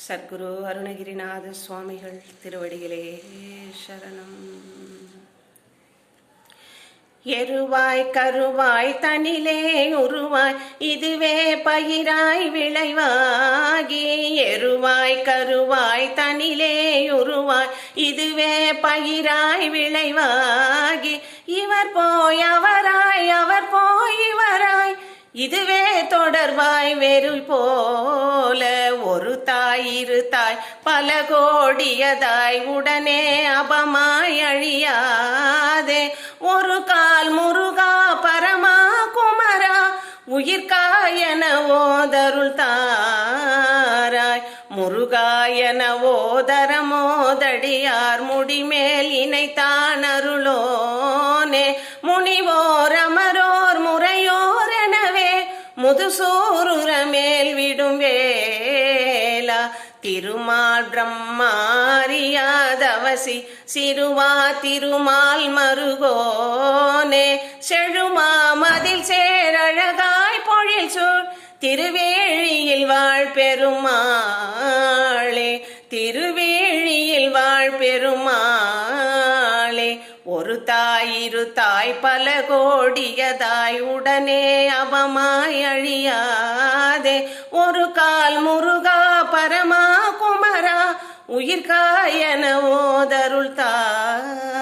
சத்குரு அருணகிரிநாத சுவாமிகள் திருவடிகளே சரணம். எருவாய் கருவாய் தனிலே உருவாய் இதுவே பயிராய் விளைவாகி, எருவாய் கருவாய் தனிலே உருவாய் இதுவே பயிராய் விளைவாகி, இவர் போய் அவராய் அவர் போய் இவராய் இதுவே தொடர்பாய் வெறுள் போல, ஒரு தாய் இரு தாய் பல கோடியதாய் உடனே அபமாய் அழியாதே, ஒரு கால் முருகா பரமா குமரா உயிர்காயன ஓதருள் தாராய், முருகாயன ஓதரமோதடியார் முடிமேல் இணைத்தான் அருளோனே, முனிவோர் அமரோர் முறையோர் எனவே முதுசூருர மேல் விடும் வேலா, திருமால் பிரம்மாரியாதவசி சிறுவா திருமால் மருகோனே, செழுமா மதில் சேரழகாய் பொழில் சூழ் திருவேழியில் வாழ் பெருமாளே, திருவேழியில் வாழ் பெருமாளே, ஒரு தாய் இரு தாய் பல கோடியதாய் உடனே அபமாய் அழியாதே, ஒரு கால் முருகா பரமா குமரா உயிர்காயன ஓதருள் தாராய்.